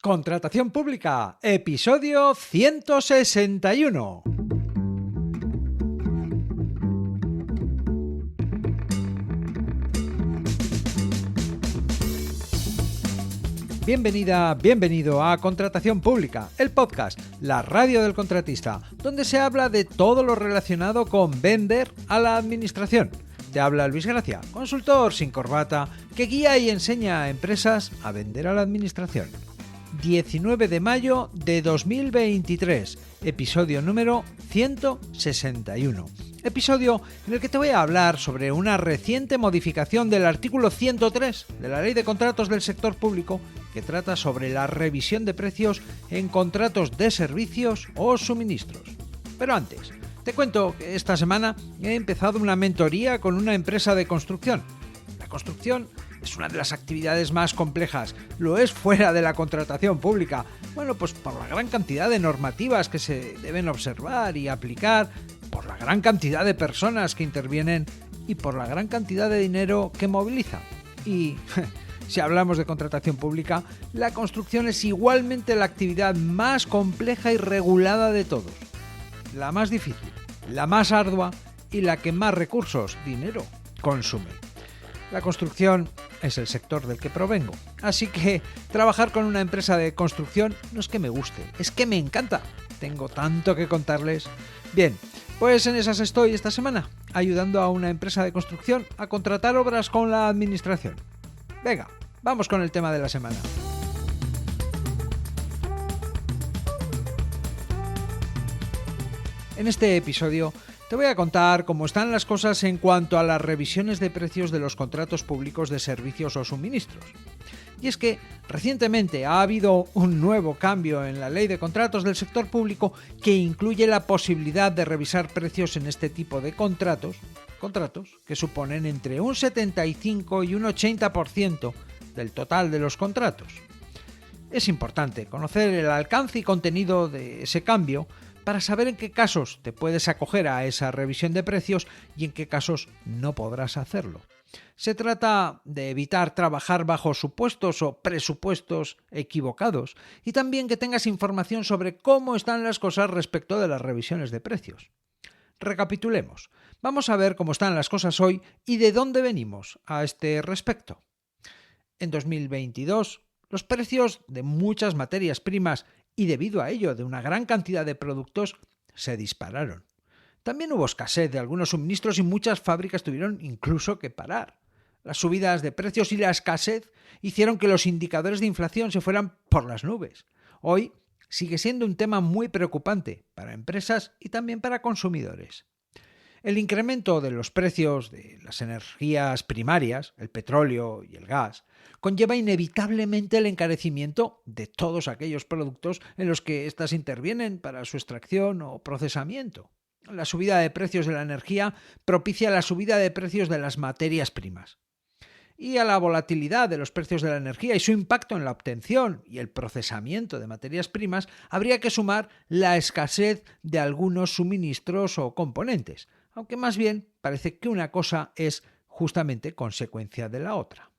Contratación pública, episodio 161. Bienvenida, bienvenido a Contratación Pública, el podcast, la radio del contratista, donde se habla de todo lo relacionado con vender a la administración. Te habla Luis Gracia, consultor sin corbata, que guía y enseña a empresas a vender a la administración. 19 de mayo de 2023, episodio número 161. Episodio en el que te voy a hablar sobre una reciente modificación del artículo 103 de la Ley de Contratos del Sector Público que trata sobre la revisión de precios en contratos de servicios o suministros. Pero antes, te cuento que esta semana he empezado una mentoría con una empresa de construcción. La construcción es una de las actividades más complejas, lo es fuera de la contratación pública. Bueno, pues por la gran cantidad de normativas que se deben observar y aplicar, por la gran cantidad de personas que intervienen y por la gran cantidad de dinero que moviliza. Y si hablamos de contratación pública, la construcción es igualmente la actividad más compleja y regulada de todos. La más difícil, la más ardua y la que más recursos, dinero, consume. La construcción es el sector del que provengo, así que trabajar con una empresa de construcción no es que me guste, es que me encanta. Tengo tanto que contarles. Bien, pues en esas estoy esta semana, ayudando a una empresa de construcción a contratar obras con la administración. Venga, vamos con el tema de la semana. En este episodio te voy a contar cómo están las cosas en cuanto a las revisiones de precios de los contratos públicos de servicios o suministros. Y es que recientemente ha habido un nuevo cambio en la Ley de Contratos del Sector Público que incluye la posibilidad de revisar precios en este tipo de contratos que suponen entre un 75 y un 80% del total de los contratos. Es importante conocer el alcance y contenido de ese cambio para saber en qué casos te puedes acoger a esa revisión de precios y en qué casos no podrás hacerlo. Se trata de evitar trabajar bajo supuestos o presupuestos equivocados y también que tengas información sobre cómo están las cosas respecto de las revisiones de precios. Recapitulemos. Vamos a ver cómo están las cosas hoy y de dónde venimos a este respecto. En 2022, los precios de muchas materias primas y debido a ello de una gran cantidad de productos se dispararon. También hubo escasez de algunos suministros y muchas fábricas tuvieron incluso que parar. Las subidas de precios y la escasez hicieron que los indicadores de inflación se fueran por las nubes. Hoy sigue siendo un tema muy preocupante para empresas y también para consumidores. El incremento de los precios de las energías primarias, el petróleo y el gas, conlleva inevitablemente el encarecimiento de todos aquellos productos en los que éstas intervienen para su extracción o procesamiento. La subida de precios de la energía propicia la subida de precios de las materias primas. Y a la volatilidad de los precios de la energía y su impacto en la obtención y el procesamiento de materias primas habría que sumar la escasez de algunos suministros o componentes, aunque más bien parece que una cosa es justamente consecuencia de la otra.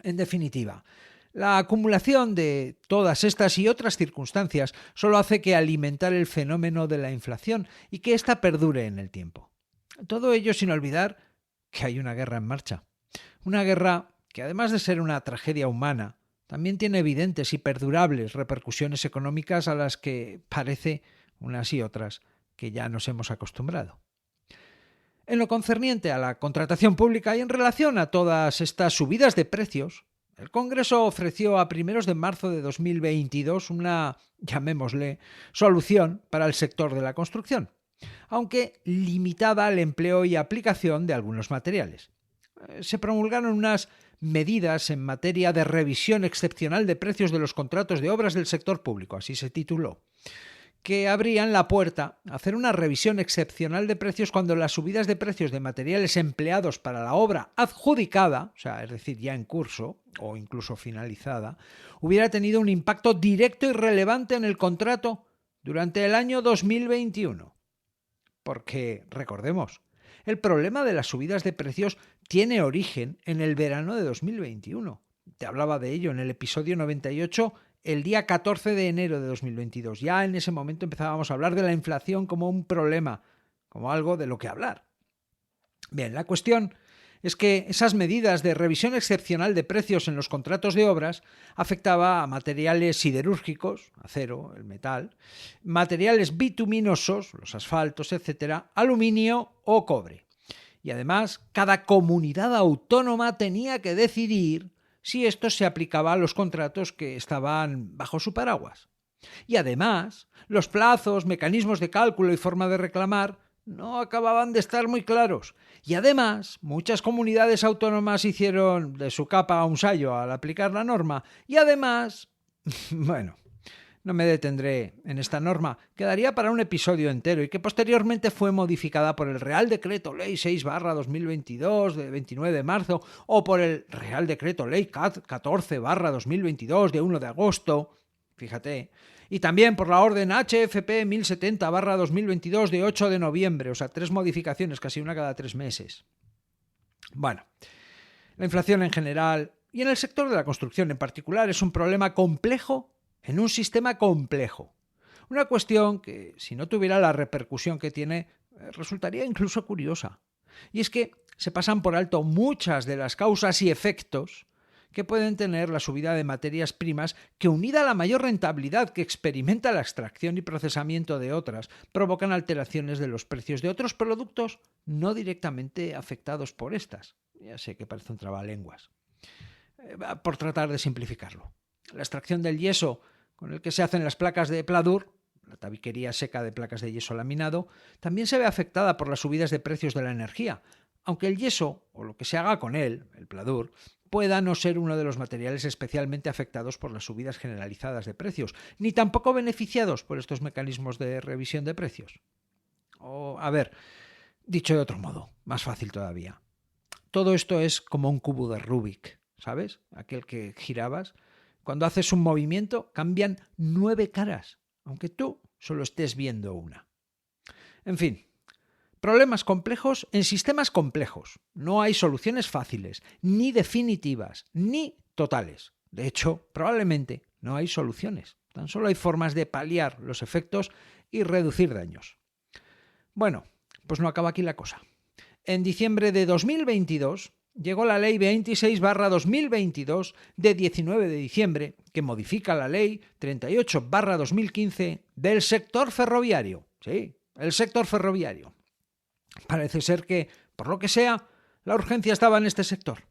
En definitiva, la acumulación de todas estas y otras circunstancias solo hace que alimentar el fenómeno de la inflación y que ésta perdure en el tiempo. Todo ello sin olvidar que hay una guerra en marcha. Una guerra que, además de ser una tragedia humana, también tiene evidentes y perdurables repercusiones económicas a las que parece, unas y otras, que ya nos hemos acostumbrado. En lo concerniente a la contratación pública y en relación a todas estas subidas de precios, el Congreso ofreció a primeros de marzo de 2022 una, llamémosle, solución para el sector de la construcción, aunque limitada al empleo y aplicación de algunos materiales. Se promulgaron unas medidas en materia de revisión excepcional de precios de los contratos de obras del sector público, así se tituló, que abrían la puerta a hacer una revisión excepcional de precios cuando las subidas de precios de materiales empleados para la obra adjudicada, o sea, es decir, ya en curso o incluso finalizada, hubiera tenido un impacto directo y relevante en el contrato durante el año 2021. Porque, recordemos, el problema de las subidas de precios tiene origen en el verano de 2021. Te hablaba de ello en el episodio 98 el día 14 de enero de 2022. Ya en ese momento empezábamos a hablar de la inflación como un problema, como algo de lo que hablar. Bien, la cuestión es que esas medidas de revisión excepcional de precios en los contratos de obras afectaba a materiales siderúrgicos, acero, el metal, materiales bituminosos, los asfaltos, etcétera, aluminio o cobre. Y además, cada comunidad autónoma tenía que decidir si esto se aplicaba a los contratos que estaban bajo su paraguas. Y además, los plazos, mecanismos de cálculo y forma de reclamar no acababan de estar muy claros. Y además, muchas comunidades autónomas hicieron de su capa un sayo al aplicar la norma. Y además, bueno, no me detendré en esta norma, quedaría para un episodio entero y que posteriormente fue modificada por el Real Decreto Ley 6/2022 de 29 de marzo o por el Real Decreto Ley 14/2022 de 1 de agosto, fíjate, y también por la Orden HFP 1070/2022 de 8 de noviembre, o sea, 3 modificaciones, casi una cada 3 meses. Bueno, la inflación en general y en el sector de la construcción en particular es un problema complejo en un sistema complejo. Una cuestión que, si no tuviera la repercusión que tiene, resultaría incluso curiosa. Y es que se pasan por alto muchas de las causas y efectos que pueden tener la subida de materias primas que, unida a la mayor rentabilidad que experimenta la extracción y procesamiento de otras, provocan alteraciones de los precios de otros productos no directamente afectados por estas. Ya sé que parece un trabalenguas. Por tratar de simplificarlo. La extracción del yeso con el que se hacen las placas de pladur, la tabiquería seca de placas de yeso laminado, también se ve afectada por las subidas de precios de la energía, aunque el yeso, o lo que se haga con él, el pladur, pueda no ser uno de los materiales especialmente afectados por las subidas generalizadas de precios, ni tampoco beneficiados por estos mecanismos de revisión de precios. O, a ver, dicho de otro modo, más fácil todavía. Todo esto es como un cubo de Rubik, ¿sabes? Aquel que girabas. Cuando haces un movimiento, cambian 9 caras, aunque tú solo estés viendo una. En fin, problemas complejos en sistemas complejos. No hay soluciones fáciles, ni definitivas, ni totales. De hecho, probablemente no hay soluciones. Tan solo hay formas de paliar los efectos y reducir daños. Bueno, pues no acaba aquí la cosa. En diciembre de 2022 llegó la Ley 26/2022 de 19 de diciembre, que modifica la Ley 38/2015 del sector ferroviario. Sí, el sector ferroviario. Parece ser que, por lo que sea, la urgencia estaba en este sector.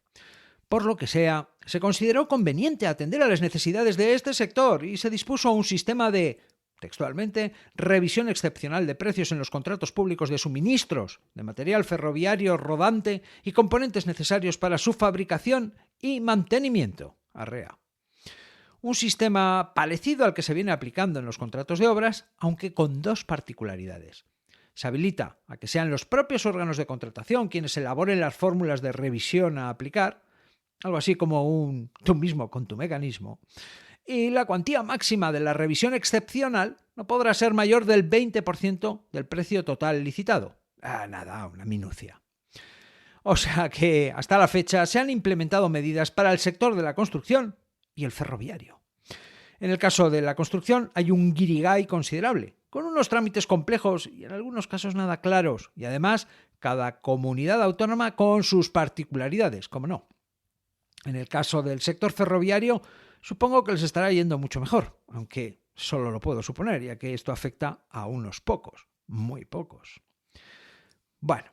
Por lo que sea, se consideró conveniente atender a las necesidades de este sector y se dispuso un sistema de, textualmente, revisión excepcional de precios en los contratos públicos de suministros de material ferroviario rodante y componentes necesarios para su fabricación y mantenimiento. Arrea. Un sistema parecido al que se viene aplicando en los contratos de obras, aunque con 2 particularidades. Se habilita a que sean los propios órganos de contratación quienes elaboren las fórmulas de revisión a aplicar, algo así como tú mismo con tu mecanismo. Y la cuantía máxima de la revisión excepcional no podrá ser mayor del 20% del precio total licitado. Nada, una minucia. O sea que, hasta la fecha, se han implementado medidas para el sector de la construcción y el ferroviario. En el caso de la construcción hay un guirigay considerable, con unos trámites complejos y en algunos casos nada claros, y además cada comunidad autónoma con sus particularidades, como no. En el caso del sector ferroviario, supongo que les estará yendo mucho mejor, aunque solo lo puedo suponer, ya que esto afecta a unos pocos, muy pocos. Bueno,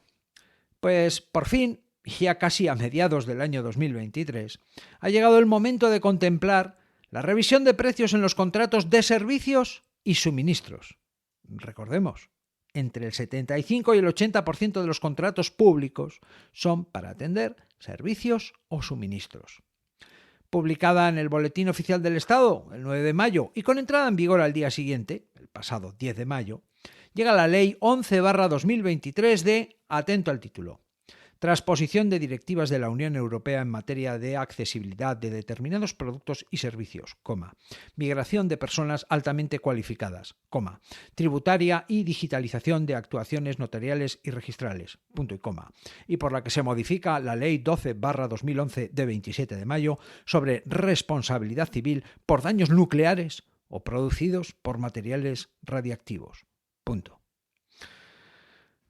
pues por fin, ya casi a mediados del año 2023, ha llegado el momento de contemplar la revisión de precios en los contratos de servicios y suministros. Recordemos, entre el 75 y el 80% de los contratos públicos son para atender servicios o suministros. Publicada en el Boletín Oficial del Estado el 9 de mayo y con entrada en vigor al día siguiente, el pasado 10 de mayo, llega la Ley 11/2023 de, atento al título, transposición de directivas de la Unión Europea en materia de accesibilidad de determinados productos y servicios, migración de personas altamente cualificadas, tributaria y digitalización de actuaciones notariales y registrales, y por la que se modifica la Ley 12/2011 de 27 de mayo sobre responsabilidad civil por daños nucleares o producidos por materiales radiactivos.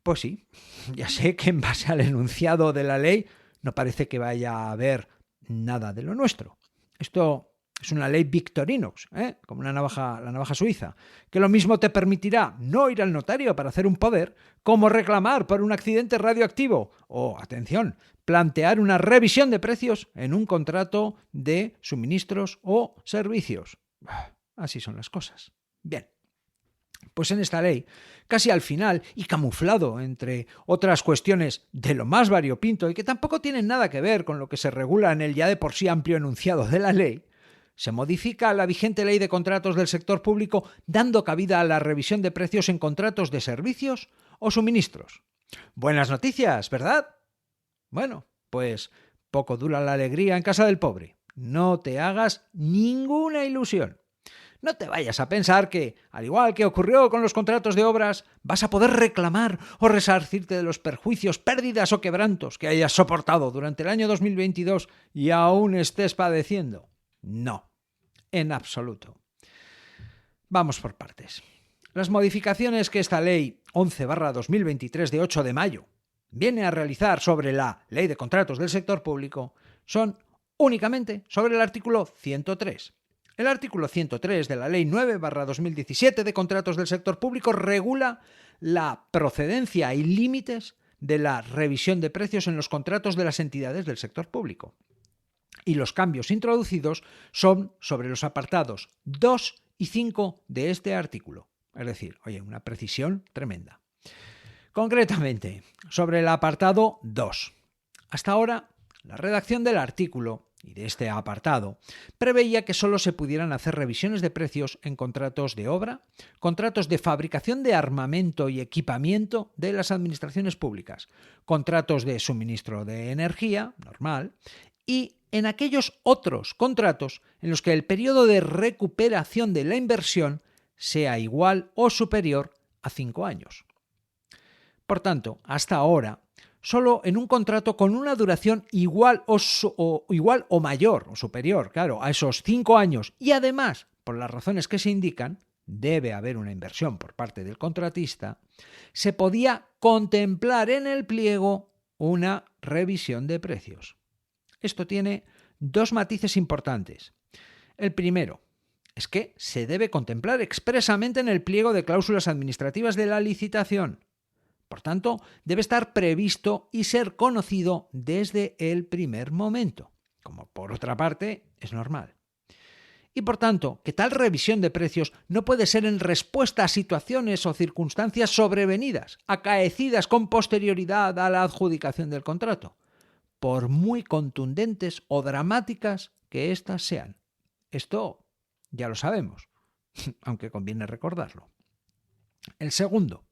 Pues sí, ya sé que en base al enunciado de la ley no parece que vaya a haber nada de lo nuestro. Esto es una ley Victorinox, como la navaja suiza, que lo mismo te permitirá no ir al notario para hacer un poder, como reclamar por un accidente radioactivo o, atención, plantear una revisión de precios en un contrato de suministros o servicios. Así son las cosas. Bien. Pues en esta ley, casi al final y camuflado entre otras cuestiones de lo más variopinto y que tampoco tienen nada que ver con lo que se regula en el ya de por sí amplio enunciado de la ley, se modifica la vigente ley de contratos del sector público dando cabida a la revisión de precios en contratos de servicios o suministros. Buenas noticias, ¿verdad? Bueno, pues poco dura la alegría en casa del pobre. No te hagas ninguna ilusión. No te vayas a pensar que, al igual que ocurrió con los contratos de obras, vas a poder reclamar o resarcirte de los perjuicios, pérdidas o quebrantos que hayas soportado durante el año 2022 y aún estés padeciendo. No, en absoluto. Vamos por partes. Las modificaciones que esta ley 11/2023 de 8 de mayo viene a realizar sobre la Ley de Contratos del Sector Público son únicamente sobre el artículo 103. El artículo 103 de la Ley 9/2017 de Contratos del Sector Público regula la procedencia y límites de la revisión de precios en los contratos de las entidades del sector público. Y los cambios introducidos son sobre los apartados 2 y 5 de este artículo. Es decir, una precisión tremenda. Concretamente, sobre el apartado 2. Hasta ahora, la redacción del artículo y de este apartado preveía que solo se pudieran hacer revisiones de precios en contratos de obra, contratos de fabricación de armamento y equipamiento de las administraciones públicas, contratos de suministro de energía, normal, y en aquellos otros contratos en los que el periodo de recuperación de la inversión sea igual o superior a 5 años. Por tanto, hasta ahora, solo en un contrato con una duración igual o mayor o superior, a esos 5 años y además, por las razones que se indican, debe haber una inversión por parte del contratista, se podía contemplar en el pliego una revisión de precios. Esto tiene dos matices importantes. El primero es que se debe contemplar expresamente en el pliego de cláusulas administrativas de la licitación. Por tanto, debe estar previsto y ser conocido desde el primer momento, como por otra parte es normal. Y por tanto, que tal revisión de precios no puede ser en respuesta a situaciones o circunstancias sobrevenidas, acaecidas con posterioridad a la adjudicación del contrato, por muy contundentes o dramáticas que éstas sean. Esto ya lo sabemos, aunque conviene recordarlo. El segundo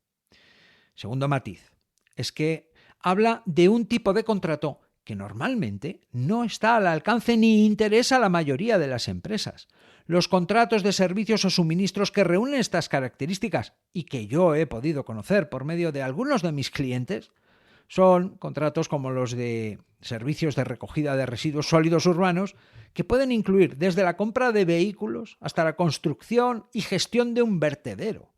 matiz es que habla de un tipo de contrato que normalmente no está al alcance ni interesa a la mayoría de las empresas. Los contratos de servicios o suministros que reúnen estas características y que yo he podido conocer por medio de algunos de mis clientes son contratos como los de servicios de recogida de residuos sólidos urbanos que pueden incluir desde la compra de vehículos hasta la construcción y gestión de un vertedero.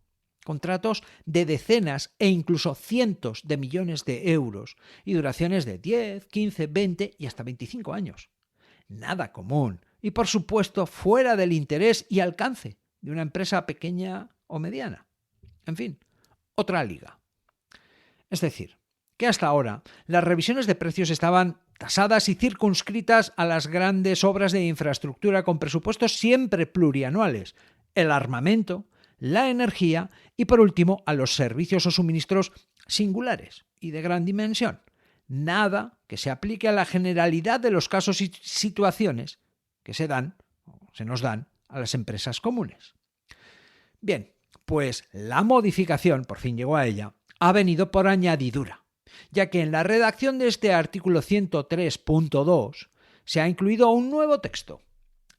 Contratos de decenas e incluso cientos de millones de euros y duraciones de 10, 15, 20 y hasta 25 años. Nada común y, por supuesto, fuera del interés y alcance de una empresa pequeña o mediana. En fin, otra liga. Es decir, que hasta ahora las revisiones de precios estaban tasadas y circunscritas a las grandes obras de infraestructura con presupuestos siempre plurianuales, el armamento, la energía y, por último, a los servicios o suministros singulares y de gran dimensión. Nada que se aplique a la generalidad de los casos y situaciones que se nos dan a las empresas comunes. Bien, pues la modificación, por fin llegó a ella, ha venido por añadidura ya que en la redacción de este artículo 103.2 se ha incluido un nuevo texto.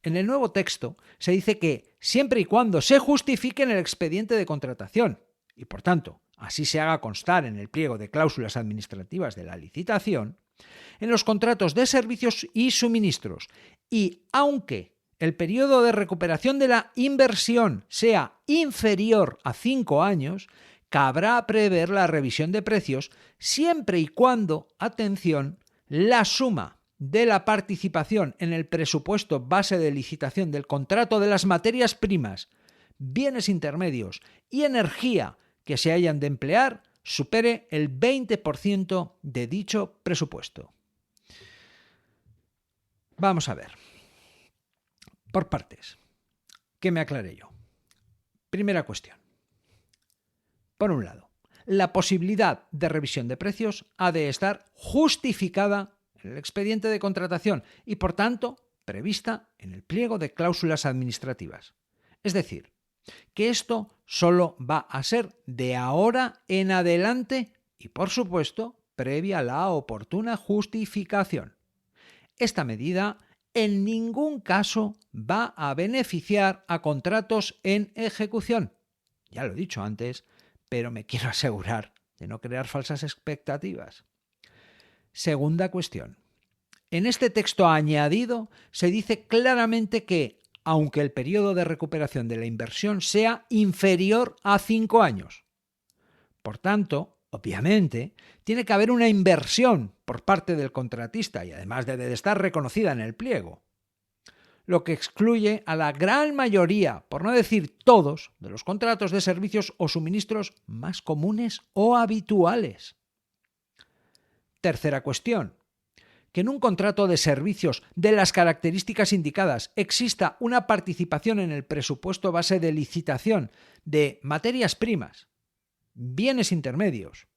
En el nuevo texto se dice que siempre y cuando se justifique en el expediente de contratación y, por tanto, así se haga constar en el pliego de cláusulas administrativas de la licitación, en los contratos de servicios y suministros, y aunque el periodo de recuperación de la inversión sea inferior a 5 años, cabrá prever la revisión de precios siempre y cuando, atención, la suma de la participación en el presupuesto base de licitación del contrato de las materias primas, bienes intermedios y energía que se hayan de emplear supere el 20% de dicho presupuesto. Vamos a ver. Por partes. Que me aclare yo. Primera cuestión. Por un lado, la posibilidad de revisión de precios ha de estar justificada en el expediente de contratación y, por tanto, prevista en el pliego de cláusulas administrativas. Es decir, que esto solo va a ser de ahora en adelante y, por supuesto, previa la oportuna justificación. Esta medida en ningún caso va a beneficiar a contratos en ejecución. Ya lo he dicho antes, pero me quiero asegurar de no crear falsas expectativas. Segunda cuestión. En este texto añadido se dice claramente que, aunque el periodo de recuperación de la inversión sea inferior a 5 años. Por tanto, obviamente, tiene que haber una inversión por parte del contratista y además debe de estar reconocida en el pliego. Lo que excluye a la gran mayoría, por no decir todos, de los contratos de servicios o suministros más comunes o habituales. Tercera cuestión. Que en un contrato de servicios de las características indicadas exista una participación en el presupuesto base de licitación de materias primas, bienes intermedios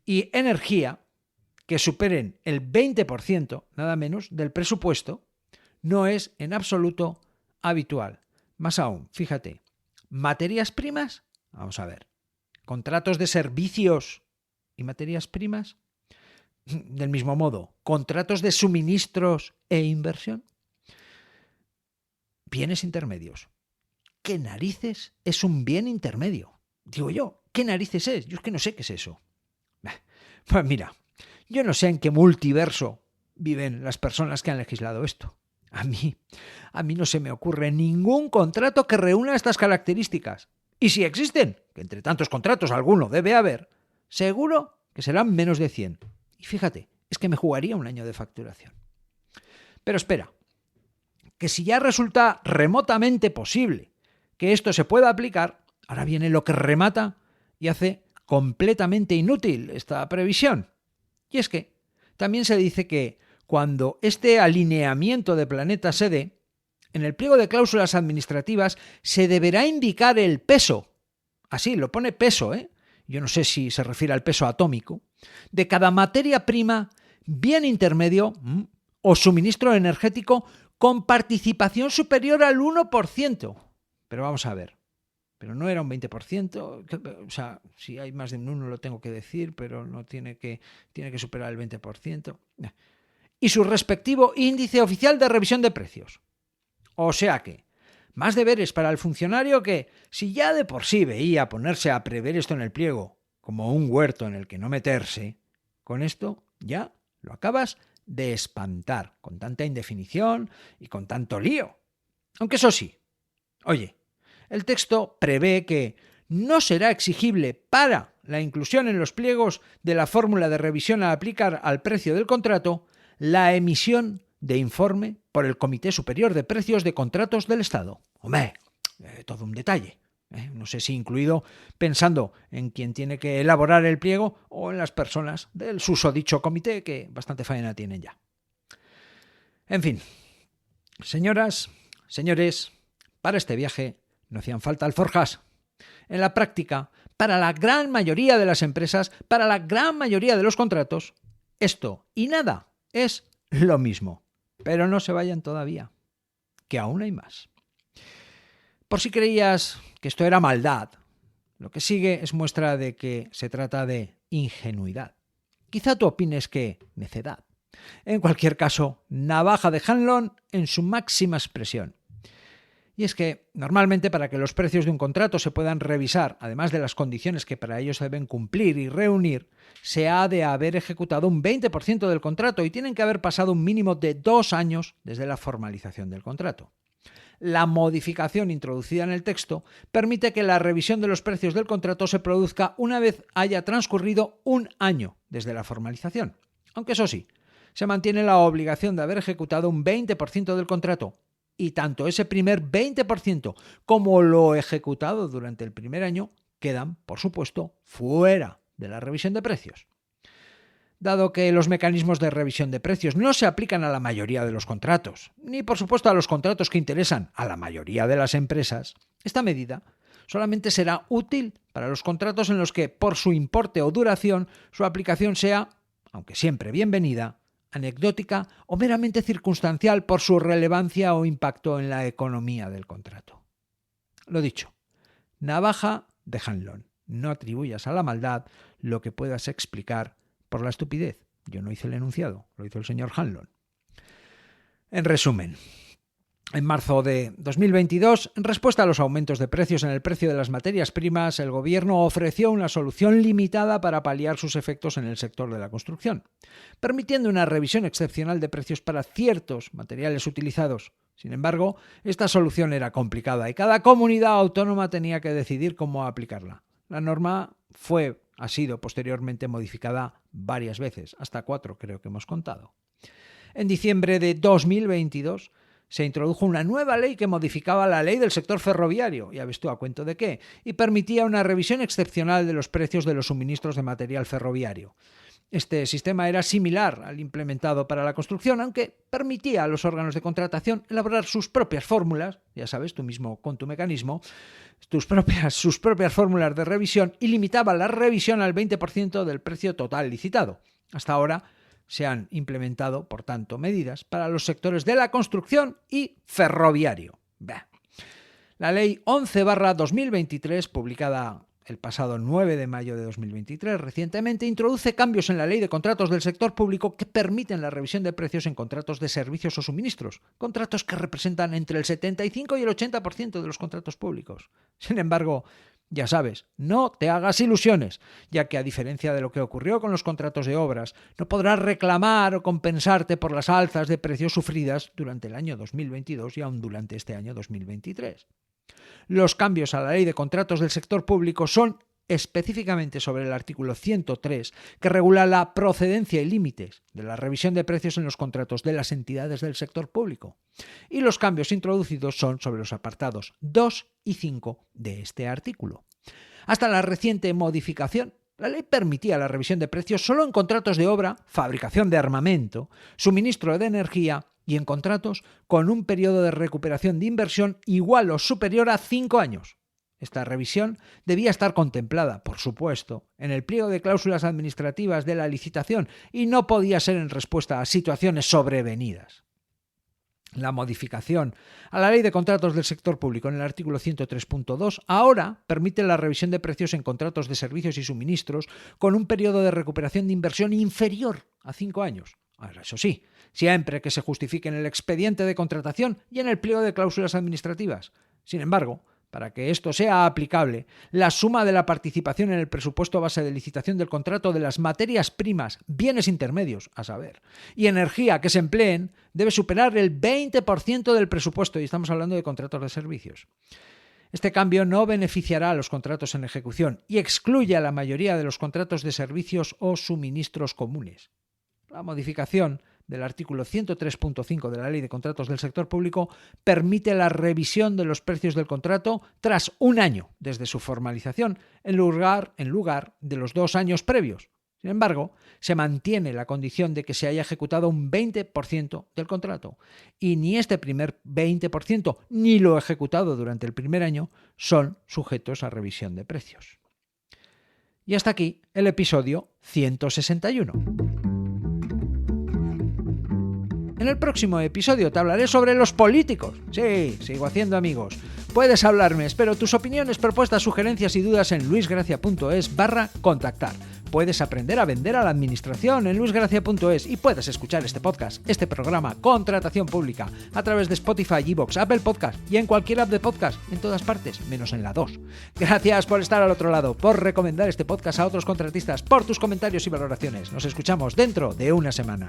y energía que superen el 20%, nada menos, del presupuesto, no es en absoluto habitual. Más aún, fíjate, materias primas, vamos a ver, contratos de servicios y materias primas, del mismo modo, contratos de suministros e inversión, bienes intermedios. ¿Qué narices es un bien intermedio? Digo yo, ¿qué narices es? Yo es que no sé qué es eso. Pues mira, yo no sé en qué multiverso viven las personas que han legislado esto. A mí no se me ocurre ningún contrato que reúna estas características. Y si existen, que entre tantos contratos alguno debe haber, seguro que serán menos de 100. Y fíjate, es que me jugaría un año de facturación. Pero espera, que si ya resulta remotamente posible que esto se pueda aplicar, ahora viene lo que remata y hace completamente inútil esta previsión. Y es que también se dice que cuando este alineamiento de planetas se dé, en el pliego de cláusulas administrativas se deberá indicar el peso. Así, lo pone peso, yo no sé si se refiere al peso atómico, de cada materia prima, bien intermedio o suministro energético con participación superior al 1%. Pero vamos a ver, pero no era un 20%, o sea, si hay más de un 1 lo tengo que decir, pero no tiene que superar el 20%. Y su respectivo índice oficial de revisión de precios. O sea que, más deberes para el funcionario que, si ya de por sí veía ponerse a prever esto en el pliego como un huerto en el que no meterse, con esto ya lo acabas de espantar, con tanta indefinición y con tanto lío. Aunque eso sí, oye, el texto prevé que no será exigible para la inclusión en los pliegos de la fórmula de revisión a aplicar al precio del contrato la emisión de informe por el Comité Superior de Precios de Contratos del Estado. Hombre, todo un detalle. No sé si incluido pensando en quien tiene que elaborar el pliego o en las personas del susodicho comité, que bastante faena tienen ya. En fin, señoras, señores, para este viaje no hacían falta alforjas. En la práctica, para la gran mayoría de las empresas, para la gran mayoría de los contratos, esto y nada es lo mismo. Pero no se vayan todavía, que aún hay más. Por si creías que esto era maldad, lo que sigue es muestra de que se trata de ingenuidad. Quizá tú opines que necedad. En cualquier caso, navaja de Hanlon en su máxima expresión. Y es que, normalmente, para que los precios de un contrato se puedan revisar, además de las condiciones que para ello se deben cumplir y reunir, se ha de haber ejecutado un 20% del contrato y tienen que haber pasado un mínimo de 2 años desde la formalización del contrato. La modificación introducida en el texto permite que la revisión de los precios del contrato se produzca una vez haya transcurrido 1 año desde la formalización. Aunque eso sí, se mantiene la obligación de haber ejecutado un 20% del contrato, y tanto ese primer 20% como lo ejecutado durante el primer año quedan, por supuesto, fuera de la revisión de precios. Dado que los mecanismos de revisión de precios no se aplican a la mayoría de los contratos, ni por supuesto a los contratos que interesan a la mayoría de las empresas, esta medida solamente será útil para los contratos en los que, por su importe o duración, su aplicación sea, aunque siempre bienvenida, anecdótica o meramente circunstancial por su relevancia o impacto en la economía del contrato. Lo dicho, navaja de Hanlon. No atribuyas a la maldad lo que puedas explicar por la estupidez. Yo no hice el enunciado, lo hizo el señor Hanlon. En resumen, en marzo de 2022, en respuesta a los aumentos de precios en el precio de las materias primas, el Gobierno ofreció una solución limitada para paliar sus efectos en el sector de la construcción, permitiendo una revisión excepcional de precios para ciertos materiales utilizados. Sin embargo, esta solución era complicada y cada comunidad autónoma tenía que decidir cómo aplicarla. La norma ha sido posteriormente modificada varias veces, hasta 4 creo que hemos contado. En diciembre de 2022, se introdujo una nueva ley que modificaba la ley del sector ferroviario, ya ves tú a cuento de qué, y permitía una revisión excepcional de los precios de los suministros de material ferroviario. Este sistema era similar al implementado para la construcción, aunque permitía a los órganos de contratación elaborar sus propias fórmulas, ya sabes, tú mismo con tu mecanismo, sus propias fórmulas de revisión y limitaba la revisión al 20% del precio total licitado. Hasta ahora se han implementado, por tanto, medidas para los sectores de la construcción y ferroviario. La Ley 11/2023, publicada el pasado 9 de mayo de 2023, recientemente introduce cambios en la Ley de Contratos del Sector Público que permiten la revisión de precios en contratos de servicios o suministros, contratos que representan entre el 75 y el 80% de los contratos públicos. Sin embargo, ya sabes, no te hagas ilusiones, ya que a diferencia de lo que ocurrió con los contratos de obras, no podrás reclamar o compensarte por las alzas de precios sufridas durante el año 2022 y aún durante este año 2023. Los cambios a la Ley de Contratos del Sector Público son específicamente sobre el artículo 103, que regula la procedencia y límites de la revisión de precios en los contratos de las entidades del sector público. Y los cambios introducidos son sobre los apartados 2 y 5 de este artículo. Hasta la reciente modificación, la ley permitía la revisión de precios solo en contratos de obra, fabricación de armamento, suministro de energía y en contratos con un periodo de recuperación de inversión igual o superior a 5 años. Esta revisión debía estar contemplada, por supuesto, en el pliego de cláusulas administrativas de la licitación y no podía ser en respuesta a situaciones sobrevenidas. La modificación a la Ley de Contratos del Sector Público en el artículo 103.2 ahora permite la revisión de precios en contratos de servicios y suministros con un periodo de recuperación de inversión inferior a 5 años. Ahora, eso sí, siempre que se justifique en el expediente de contratación y en el pliego de cláusulas administrativas. Sin embargo, para que esto sea aplicable, la suma de la participación en el presupuesto base de licitación del contrato de las materias primas, bienes intermedios, a saber, y energía que se empleen, debe superar el 20% del presupuesto, y estamos hablando de contratos de servicios. Este cambio no beneficiará a los contratos en ejecución y excluye a la mayoría de los contratos de servicios o suministros comunes. La modificación del artículo 103.5 de la Ley de Contratos del Sector Público permite la revisión de los precios del contrato tras 1 año desde su formalización, en lugar de los 2 años previos. Sin embargo, se mantiene la condición de que se haya ejecutado un 20% del contrato, y ni este primer 20% ni lo ejecutado durante el primer año son sujetos a revisión de precios. Y hasta aquí el episodio 161. En el próximo episodio te hablaré sobre los políticos. Sí, sigo haciendo amigos. Puedes hablarme, espero tus opiniones, propuestas, sugerencias y dudas en luisgracia.es/contactar. puedes aprender a vender a la administración en luisgracia.es y puedes escuchar este podcast, este programa Contratación Pública, a través de Spotify, iVoox, Apple Podcast y en cualquier app de podcast, en todas partes, menos en la 2. Gracias por estar al otro lado, por recomendar este podcast a otros contratistas, por tus comentarios y valoraciones. Nos escuchamos dentro de una semana.